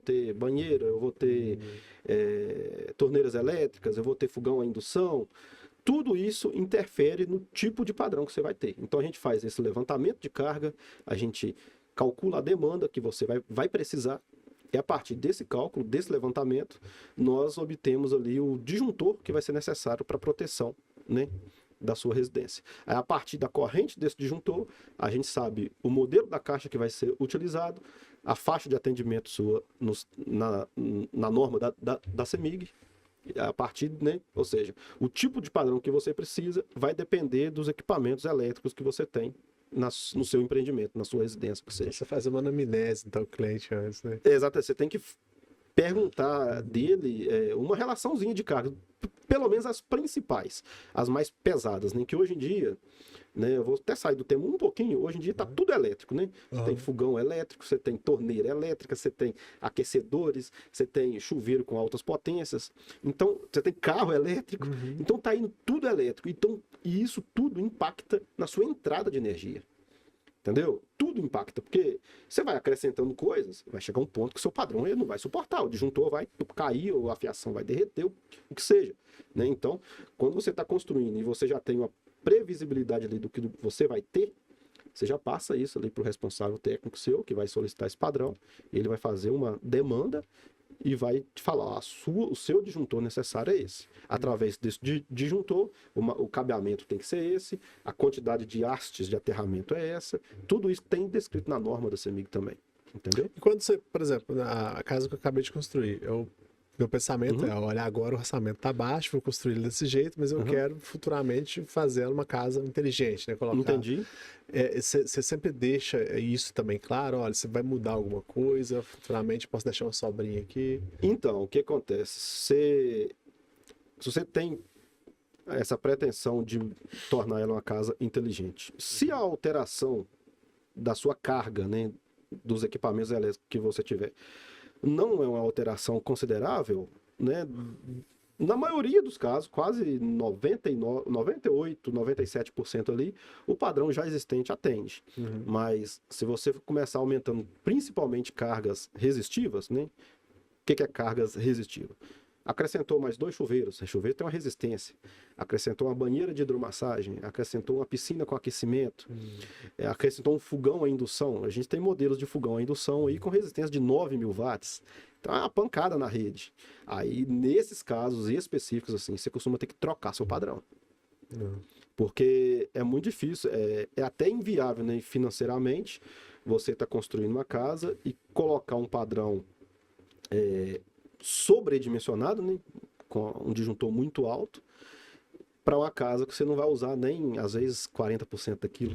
ter banheiro, eu vou ter torneiras elétricas, eu vou ter fogão a indução. Tudo isso interfere no tipo de padrão que você vai ter. Então a gente faz esse levantamento de carga, a gente calcula a demanda que você vai precisar, e a partir desse cálculo, desse levantamento, nós obtemos ali o disjuntor que vai ser necessário para a proteção, né, da sua residência. Aí, a partir da corrente desse disjuntor, a gente sabe o modelo da caixa que vai ser utilizado, a faixa de atendimento sua na norma da CEMIG, a partir, né? Ou seja, o tipo de padrão que você precisa vai depender dos equipamentos elétricos que você tem no seu empreendimento, na sua residência, que seja. Você faz uma anamnese, então, o cliente antes, né? Exato, você tem que perguntar dele uma relaçãozinha de carga, pelo menos as principais, as mais pesadas, né? Que hoje em dia, né, eu vou até sair do tema um pouquinho, hoje em dia tá tudo elétrico, né? Você tem fogão elétrico, você tem torneira elétrica, você tem aquecedores, você tem chuveiro com altas potências, então você tem carro elétrico, então tá indo tudo elétrico, então, e isso tudo impacta na sua entrada de energia. Entendeu? Tudo impacta, porque você vai acrescentando coisas, vai chegar um ponto que o seu padrão ele não vai suportar, o disjuntor vai cair, ou a fiação vai derreter, o que seja. Né? Então, quando você está construindo e você já tem uma previsibilidade ali do que você vai ter, você já passa isso ali para o responsável técnico seu, que vai solicitar esse padrão, ele vai fazer uma demanda e vai te falar, o seu disjuntor necessário é esse. Através desse disjuntor, o cabeamento tem que ser esse, a quantidade de hastes de aterramento é essa, tudo isso tem descrito na norma da CEMIG também, entendeu? E quando você, por exemplo, a casa que eu acabei de construir, meu pensamento é, olha, agora o orçamento tá baixo, vou construir ele desse jeito, mas eu quero futuramente fazer uma casa inteligente, né? Colocar... Entendi. Você sempre deixa isso também claro, olha, você vai mudar alguma coisa, futuramente posso deixar uma sobrinha aqui. Então, o que acontece? Se você tem essa pretensão de tornar ela uma casa inteligente, se a alteração da sua carga, né, dos equipamentos elétricos que você tiver, não é uma alteração considerável, né? Na maioria dos casos, quase 99, 98, 97% ali, o padrão já existente atende. Mas se você começar aumentando principalmente cargas resistivas, né? O que é cargas resistivas? Acrescentou mais 2 chuveiros, o chuveiro tem uma resistência. Acrescentou uma banheira de hidromassagem, acrescentou uma piscina com aquecimento, acrescentou um fogão a indução. A gente tem modelos de fogão a indução aí com resistência de 9.000 watts. Então é uma pancada na rede. Aí, nesses casos específicos, assim, você costuma ter que trocar seu padrão. Porque é muito difícil, é até inviável, né, financeiramente, você está construindo uma casa e colocar um padrão sobredimensionado, né, com um disjuntor muito alto, para uma casa que você não vai usar nem, às vezes, 40% daquilo.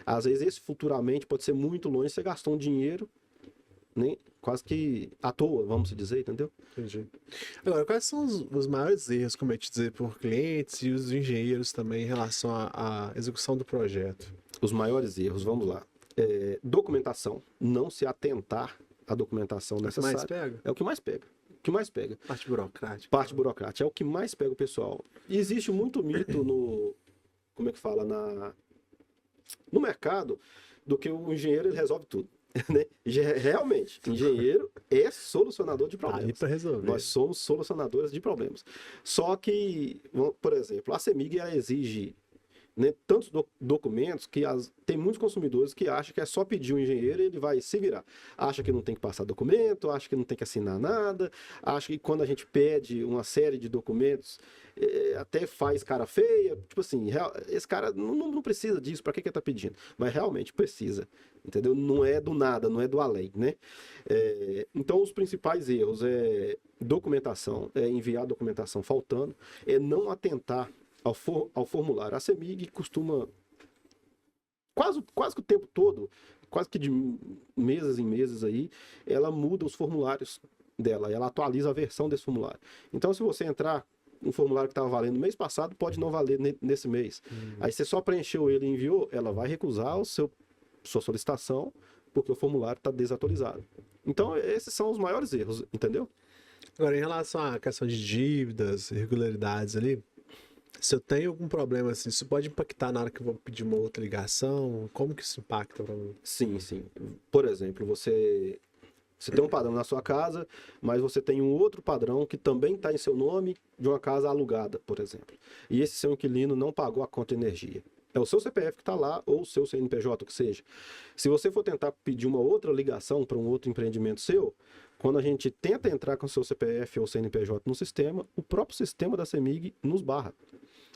Às vezes, esse futuramente pode ser muito longe, você gastou um dinheiro, né, quase que à toa, vamos dizer, entendeu? Entendi. Agora, quais são os maiores erros, como eu te dizer, por clientes e os engenheiros também em relação à execução do projeto? Os maiores erros, vamos lá. Documentação, não se atentar à documentação necessária. Mais pega? É o que mais pega. O que mais pega. Parte burocrática. Parte burocrática. É o que mais pega o pessoal. E existe muito mito no... Como é que fala? No mercado, do que o engenheiro ele resolve tudo. Né? Realmente, engenheiro é solucionador de problemas. Aí para resolver. Nós somos solucionadores de problemas. Só que, por exemplo, a CEMIG ela exige, né, tantos documentos que tem muitos consumidores que acham que é só pedir um engenheiro e ele vai se virar. Acha que não tem que passar documento, acha que não tem que assinar nada, acha que quando a gente pede uma série de documentos, até faz cara feia. Tipo assim, esse cara não precisa disso, para que ele tá pedindo? Mas realmente precisa, entendeu? Não é do nada, não é do além, né? Então, os principais erros é documentação, enviar documentação faltando, não atentar ao formulário. A CEMIG costuma, quase que o tempo todo, quase que de meses em meses aí, ela muda os formulários dela, ela atualiza a versão desse formulário. Então, se você entrar um formulário que estava valendo no mês passado, pode não valer nesse mês. Aí você só preencheu ele e enviou, ela vai recusar sua solicitação, porque o formulário está desatualizado. Então, esses são os maiores erros, entendeu? Agora, em relação à questão de dívidas, irregularidades ali, se eu tenho algum problema assim, isso pode impactar na hora que eu vou pedir uma outra ligação? Como que isso impacta para mim? Sim, sim. Por exemplo, você Você tem um padrão na sua casa, mas você tem um outro padrão que também está em seu nome de uma casa alugada, por exemplo. E esse seu inquilino não pagou a conta de energia. É o seu CPF que está lá, ou o seu CNPJ, o que seja. Se você for tentar pedir uma outra ligação para um outro empreendimento seu, quando a gente tenta entrar com o seu CPF ou CNPJ no sistema, o próprio sistema da CEMIG nos barra.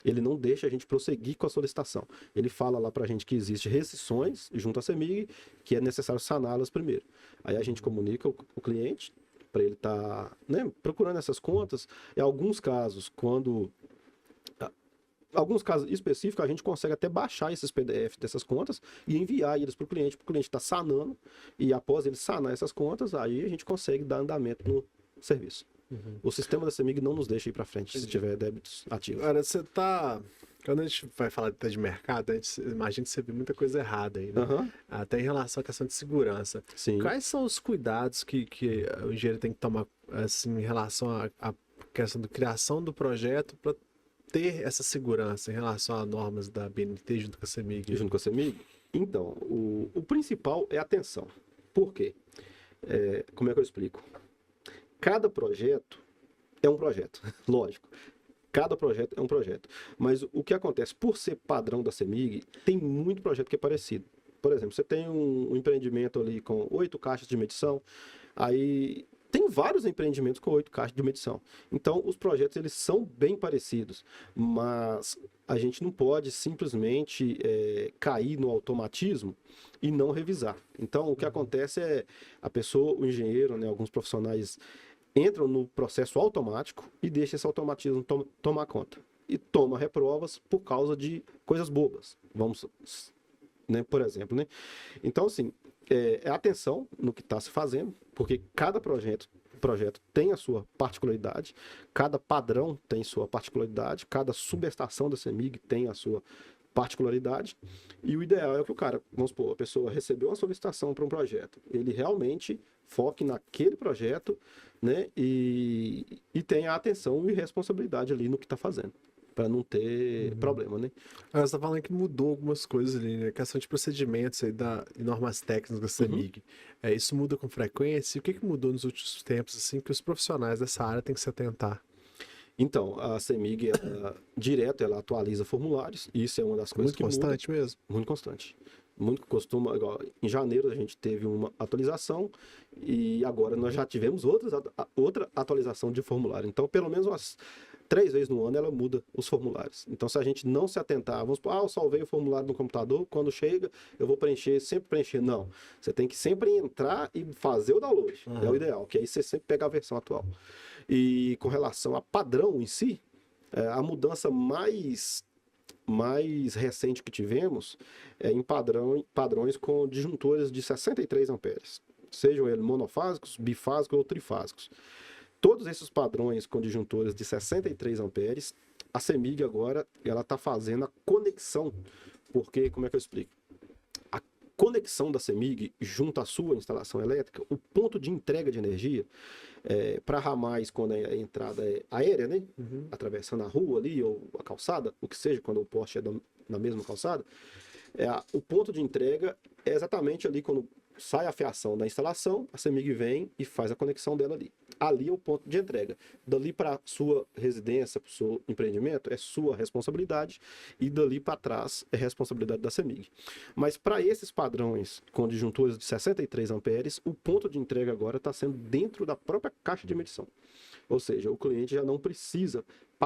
Ele não deixa a gente prosseguir com a solicitação. Ele fala lá para a gente que existem restrições junto à CEMIG, que é necessário saná-las primeiro. Aí a gente comunica o cliente para ele estar procurando essas contas. Em alguns casos, alguns casos específicos, a gente consegue até baixar esses PDF dessas contas e enviar eles para o cliente está sanando, e após ele sanar essas contas, aí a gente consegue dar andamento no serviço. O sistema da CEMIG não nos deixa ir para frente se tiver débitos ativos. Agora, quando a gente vai falar de mercado, a gente imagina que você vê muita coisa errada aí, né? Até em relação à questão de segurança. Sim. Quais são os cuidados que o engenheiro tem que tomar, assim, em relação à questão da criação do projeto para ter essa segurança em relação a normas da BNT junto com a CEMIG? Junto com a CEMIG? Então, o principal é a atenção. Por quê? Como é que eu explico? Cada projeto é um projeto, lógico. Cada projeto é um projeto. Mas o que acontece, por ser padrão da CEMIG, tem muito projeto que é parecido. Por exemplo, você tem um empreendimento ali com 8 caixas de medição, aí tem vários empreendimentos com 8 caixas de medição. Então, os projetos eles são bem parecidos, mas a gente não pode simplesmente cair no automatismo e não revisar. Então, o que acontece é a pessoa, o engenheiro, né, alguns profissionais entram no processo automático e deixam esse automatismo tomar conta. E toma reprovas por causa de coisas bobas. Vamos, né, por exemplo, né? Então, assim, atenção no que está se fazendo, porque cada projeto tem a sua particularidade, cada padrão tem sua particularidade, cada subestação da CEMIG tem a sua particularidade, e o ideal é que o cara, vamos supor, a pessoa recebeu uma solicitação para um projeto, ele realmente foque naquele projeto, né, e tenha atenção e responsabilidade ali no que está fazendo, para não ter problema, né? Você está falando que mudou algumas coisas ali, né? Questão de procedimentos aí e normas técnicas da CEMIG. Isso muda com frequência? E o que mudou nos últimos tempos, assim, que os profissionais dessa área têm que se atentar? Então, a CEMIG, ela atualiza formulários, e isso é uma das coisas muito constante muda. Mesmo? Muito constante. Muito costuma, igual, em janeiro a gente teve uma atualização e agora nós já tivemos outra atualização de formulário. Então, pelo menos umas 3 vezes no ano ela muda os formulários. Então, se a gente não se atentar, vamos supor, eu salvei o formulário no computador, quando chega eu vou sempre preencher. Não, você tem que sempre entrar e fazer o download. É o ideal, que aí você sempre pega a versão atual. E com relação a padrão em si, a mudança mais recente que tivemos é em padrões com disjuntores de 63 amperes, sejam eles monofásicos, bifásicos ou trifásicos. Todos esses padrões com disjuntores de 63 amperes, a CEMIG agora ela está fazendo a conexão, porque, como é que eu explico? A conexão da CEMIG junto à sua instalação elétrica, o ponto de entrega de energia, para ramais, quando a entrada é aérea, né? Atravessando a rua ali, ou a calçada, o que seja, quando o poste é na mesma calçada, o ponto de entrega é exatamente ali quando sai a fiação da instalação, a CEMIG vem e faz a conexão dela ali. Ali é o ponto de entrega. Dali para sua residência, para o seu empreendimento, é sua responsabilidade, e dali para trás é responsabilidade da CEMIG. Mas para esses padrões com disjuntores de 63 amperes, o ponto de entrega agora está sendo dentro da própria caixa de medição. Ou seja, o cliente já não precisa